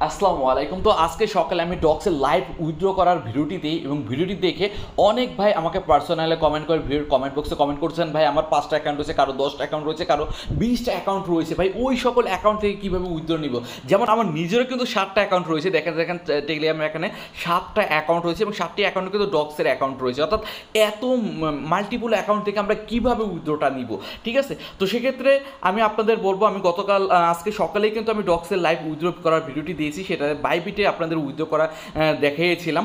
আসসালামু আলাইকুম। তো আজকে সকালে আমি ডক্সের লাইভ উইথড্র করার ভিডিওটি দিই এবং ভিডিওটি দেখে অনেক ভাই আমাকে পার্সোনালি কমেন্ট করে ভিডিওর কমেন্ট বক্সে কমেন্ট করছেন, ভাই আমার 5টা অ্যাকাউন্ট রয়েছে, কারো 10টা অ্যাকাউন্ট রয়েছে, কারো 20টা অ্যাকাউন্ট রয়েছে, ভাই ওই সকল অ্যাকাউন্ট থেকে কীভাবে উইথড্র নিব। যেমন আমার নিজেরও কিন্তু 7টা অ্যাকাউন্ট রয়েছে, দেখেন টেলিগ্রামের এখানে 7টা অ্যাকাউন্ট রয়েছে এবং 7টি অ্যাকাউন্টে কিন্তু ডক্সের অ্যাকাউন্ট রয়েছে। অর্থাৎ এত মাল্টিপুল অ্যাকাউন্ট থেকে আমরা কীভাবে উইথড্রটা নিব, ঠিক আছে। তো সেক্ষেত্রে আমি আপনাদের বলবো, আমি গতকাল আজকে সকালেই কিন্তু আমি ডক্সের লাইভ উইথড্র করার ভিডিওটি দিয়েছি, সেটা বাইবিটে আপনাদের উইথড্র করা দেখিয়েছিলাম।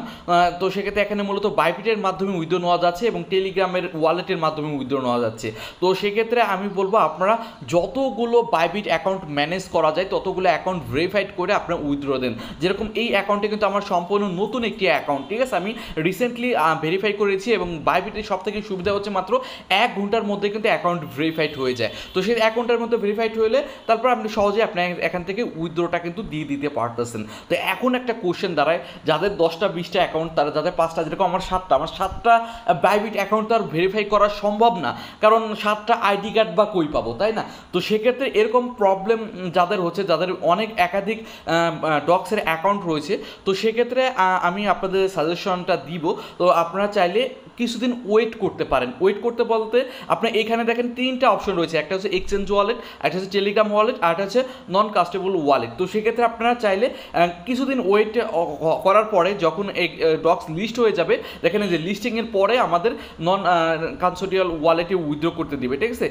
তো সেক্ষেত্রে এখানে মূলত বাইবিটের মাধ্যমে উইথড্র নেওয়া যাচ্ছে এবং টেলিগ্রামের ওয়ালেটের মাধ্যমে উইথড্র নেওয়া যাচ্ছে। তো সেক্ষেত্রে আমি বলবো আপনারা যতগুলো বাইবিট অ্যাকাউন্ট ম্যানেজ করা যায় ততগুলো অ্যাকাউন্ট ভেরিফাইড করে আপনারা উইথড্র দেন। যেরকম এই অ্যাকাউন্টে কিন্তু আমার সম্পূর্ণ নতুন একটি অ্যাকাউন্ট, ঠিক আছে, আমি রিসেন্টলি ভেরিফাই করেছি এবং বাইবিটের সব থেকে সুবিধা হচ্ছে মাত্র 1 ঘন্টার মধ্যে কিন্তু অ্যাকাউন্ট ভেরিফাইড হয়ে যায়। তো সেই অ্যাকাউন্টের মধ্যে ভেরিফাইড হলে তারপর আপনি সহজে আপনার এখান থেকে উইথড্রটা কিন্তু দিয়ে দিতে পারতেছেন। তো এখন একটা কোশ্চেন দাঁড়ায়, যাদের 10টা 20টা অ্যাকাউন্ট, তারা যাদের 5টা, যেরকম আমার 7টা বাইবিট অ্যাকাউন্ট তো আর ভেরিফাই করা সম্ভব না, কারণ 7টা আইডি কার্ড বা কই পাবো, তাই না। তো সেক্ষেত্রে এরকম প্রবলেম যাদের হচ্ছে, যাদের অনেক একাধিক ডক্সের অ্যাকাউন্ট রয়েছে, তো সেক্ষেত্রে আমি আপনাদের সাজেশনটা দিব। তো আপনারা চাইলে কিছুদিন ওয়েট করতে পারেন। ওয়েট করতে বলতে আপনার এখানে দেখেন 3টা অপশন রয়েছে, একটা হচ্ছে এক্সচেঞ্জ ওয়ালেট, একটা হচ্ছে টেলিগ্রাম ওয়ালেট, আর একটা হচ্ছে নন কাস্টেবল ওয়ালেট। তো সেক্ষেত্রে আপনারা চাইলে কিছুদিন ওয়েট করার পরে যখন এই ডক্স লিস্ট হয়ে যাবে, দেখেন যে লিস্টিংয়ের পরে আমাদের নন কাস্টোডিয়াল ওয়ালেটে উইথড্র করতে দিবে, ঠিক আছে।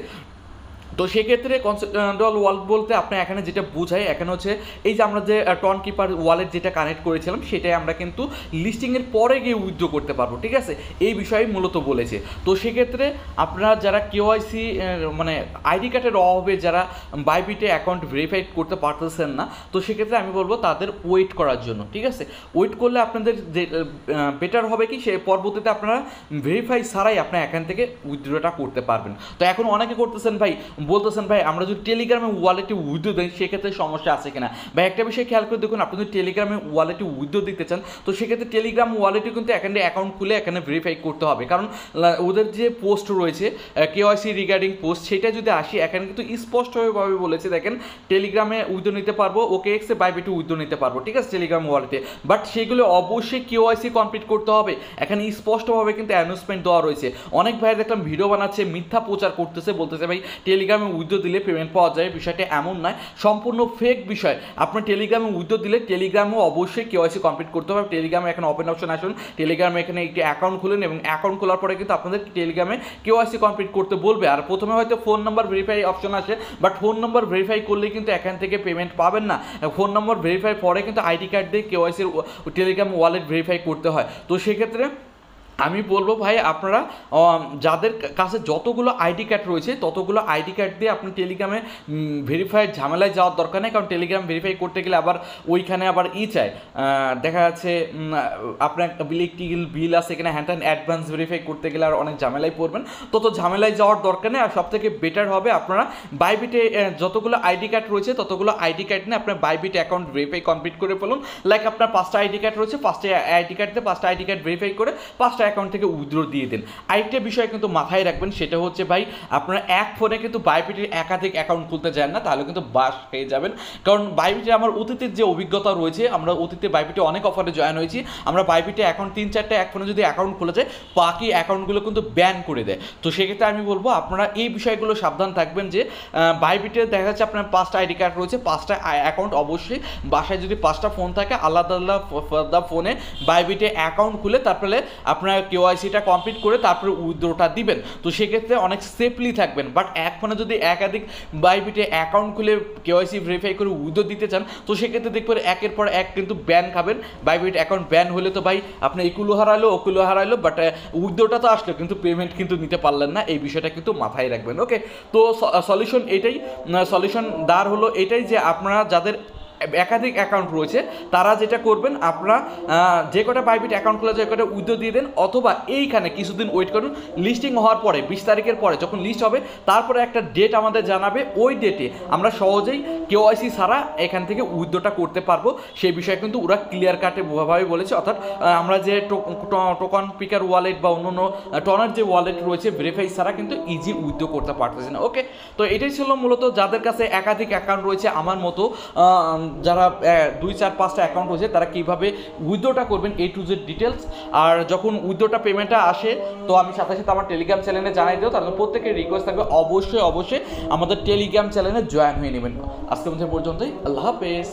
তো সেক্ষেত্রে কনসেপ্টুয়াল ওয়ালেট বলতে আপনার এখানে যেটা বোঝায়, এখানে হচ্ছে এই যে আমরা যে টন কিপার ওয়ালেট যেটা কানেক্ট করেছিলাম, সেটাই আমরা কিন্তু লিস্টিংয়ের পরে গিয়ে উইথড্র করতে পারবো, ঠিক আছে। এই বিষয়ে মূলত বলেছে। তো সেক্ষেত্রে আপনারা যারা কেওয়াইসি মানে আইডি কার্ডের অভাবে যারা বাইবিটে অ্যাকাউন্ট ভেরিফাই করতে পারতেছেন না, তো সেক্ষেত্রে আমি বলবো তাদের ওয়েট করার জন্য, ঠিক আছে। ওয়েট করলে আপনাদের যে বেটার হবে কি, সে পরবর্তীতে আপনারা ভেরিফাই ছাড়াই আপনার এখান থেকে উইথড্রটা করতে পারবেন। তো এখন অনেকে করতেছেন ভাই, বলতেছেন ভাই আমরা যদি টেলিগ্রামে ওয়ালেটে উইথড্র দিই সেক্ষেত্রে সমস্যা আছে কিনা। ভাই একটা বিষয় খেয়াল করে দেখুন, আপনি যদি টেলিগ্রামে ওয়ালেটে উইথড্র দিতে চান, তো সেক্ষেত্রে টেলিগ্রাম ওয়ালেটে কিন্তু এখানে অ্যাকাউন্ট খুলে এখানে ভেরিফাই করতে হবে, কারণ ওদের যে পোস্ট রয়েছে কেওয়াইসি রিগার্ডিং পোস্ট, সেটা যদি আসি এখানে কিন্তু স্পষ্টভাবে বলেছে, দেখেন টেলিগ্রামে উইথড্র নিতে পারবো, ওকে এক্সে বাইবিটে উইথড্র নিতে পারবো, ঠিক আছে, টেলিগ্রাম ওয়ালেটে। বাট সেগুলো অবশ্যই কেওয়াইসি কমপ্লিট করতে হবে। এখানে স্পষ্টভাবে কিন্তু অ্যানাউন্সমেন্ট দেওয়া রয়েছে। অনেক ভাই দেখলাম ভিডিও বানাচ্ছে, মিথ্যা প্রচার করতেছে, বলতেছে ভাই টেলিগ্রামে উইথড্র দিলে পেমেন্ট পাওয়া যায়। বিষয়টা এমন নয়, সম্পূর্ণ ফেক বিষয়। আপনার টেলিগ্রামে উইথড্র দিলে টেলিগ্রামেও অবশ্যই কেওয়াইসি কমপ্লিট করতে হবে। টেলিগ্রামে এখানে ওপেন অপশন আসুন, টেলিগ্রামে এখানে একটি অ্যাকাউন্ট খুলেন এবং অ্যাকাউন্ট খোলার পরে কিন্তু আপনাদের টেলিগ্রামে কেওয়াইসি কমপ্লিট করতে বলবে। আর প্রথমে হয়তো ফোন নাম্বার ভেরিফাই অপশন আসে, বাট ফোন নাম্বার ভেরিফাই করলে কিন্তু এখান থেকে পেমেন্ট পাবেন না। ফোন নম্বর ভেরিফাই পরে কিন্তু আইডি কার্ড দিয়ে কেওয়াইসির টেলিগ্রাম ওয়ালেট ভেরিফাই করতে হয়। তো সেক্ষেত্রে আমি বলবো ভাই, আপনারা যাদের কাছে যতগুলো আইডি কার্ড রয়েছে ততগুলো আইডি কার্ড দিয়ে আপনি টেলিগ্রামে ভেরিফাই ঝামেলায় যাওয়ার দরকার নেই, কারণ টেলিগ্রাম ভেরিফাই করতে গেলে আবার ওইখানে আবার চায়, দেখা যাচ্ছে আপনার ইলেকট্রিক্যাল বিল আছে এখানে, হ্যান্ড অ্যাডভান্স ভেরিফাই করতে গেলে আর অনেক ঝামেলায় পড়বেন। তত ঝামেলায় যাওয়ার দরকার নেই। আর সবথেকে বেটার হবে আপনারা বাইবিটে যতগুলো আইডি কার্ড রয়েছে ততগুলো আইডি কার্ড নিয়ে আপনার বাইবিট অ্যাকাউন্ট ভেরিফাই কমপ্লিট করে ফেলুন। লাইক আপনার 5টা আইডি কার্ড রয়েছে, 5টা আইডি কার্ড দিয়ে 5টা আইডি কার্ড ভেরিফাই করে 5টা অ্যাকাউন্ট থেকে উইথড্র দিয়ে দেন। আরেকটা বিষয় কিন্তু মাথায় রাখবেন, সেটা হচ্ছে ভাই আপনারা এক ফোনে কিন্তু বাইবিটের একাধিক অ্যাকাউন্ট খুলতে যান না, তাহলে কিন্তু বাস পেয়ে যাবেন। কারণ বাইবিটে আমার অতীতের যে অভিজ্ঞতা রয়েছে, আমরা অতীতে বাইবিটে অনেক অফারে জয়েন হয়েছি, আমরা বাইবিটে অ্যাকাউন্ট 3-4টা এক ফোনে যদি অ্যাকাউন্ট খুলে যায়, বাকি অ্যাকাউন্টগুলো কিন্তু ব্যান করে দেয়। তো সেক্ষেত্রে আমি বলবো আপনারা এই বিষয়গুলো সাবধান থাকবেন যে বাইবিটে দেখা যাচ্ছে আপনার 5টা আইডি কার্ড রয়েছে, 5টা অ্যাকাউন্ট, অবশ্যই বাসায় যদি 5টা ফোন থাকে আলাদা আলাদা ফোনে বাইবিটে অ্যাকাউন্ট খুলে তারপরে আপনার কেওয়াইসিটা কমপ্লিট করে তারপরে উইথড্রটা দিবেন। তো সেক্ষেত্রে অনেক সেফলি থাকবেন। বাট এক ফোনে যদি একাধিক বাইবিটে অ্যাকাউন্ট খুলে কেওয়াইসি ভেরিফাই করে উইথড্র দিতে চান, তো সেক্ষেত্রে দেখবেন একের পর এক কিন্তু ব্যান খাবেন। বাইবিট অ্যাকাউন্ট ব্যান হলে তো ভাই আপনি একুলো হারাইলো ওকুলো হারাইলো, বাট উইথড্রটা তো আসলো কিন্তু পেমেন্ট কিন্তু নিতে পারলেন না। এই বিষয়টা কিন্তু মাথায় রাখবেন। ওকে, তো সলিউশন এটাই, সলিউশন দ্বার হলো এটাই যে আপনারা যাদের একাধিক অ্যাকাউন্ট রয়েছে তারা যেটা করবেন, আপনারা যে কটা বাইবিট অ্যাকাউন্ট খোলা যায় কটা উইথড্র দিয়ে দেন, অথবা এইখানে কিছুদিন ওয়েট করুন। লিস্টিং হওয়ার পরে 20 তারিখের পরে যখন লিস্ট হবে, তারপরে একটা ডেট আমাদের জানাবে, ওই ডেটে আমরা সহজেই কেওয়াইসি ছাড়া এখান থেকে উইথড্রটা করতে পারবো। সেই বিষয়ে কিন্তু ওরা ক্লিয়ার কাটভাবে বলেছে। অর্থাৎ আমরা যে টোকন পিকার ওয়ালেট বা অন্য টনের যে ওয়ালেট রয়েছে, ভেরিফাই ছাড়া কিন্তু ইজি উইথড্র করতে পারতেছে না। ওকে, তো এটাই ছিল মূলত যাদের কাছে একাধিক অ্যাকাউন্ট রয়েছে আমার মতো, যারা 2-4-5টা অ্যাকাউন্ট হয়েছে তারা কীভাবে উইথড্রটা করবেন A to Z ডিটেলস। আর যখন উইথড্রটা পেমেন্টটা আসে তো আমি সাথে সাথে আমার টেলিগ্রাম চ্যানেলে জানাই দিও। তার প্রত্যেকের রিকোয়েস্ট থাকবে অবশ্যই আমাদের টেলিগ্রাম চ্যানেলে জয়েন হয়ে নেবেন। আজকের মধ্যে পর্যন্তই, আল্লাহ হাফেজ।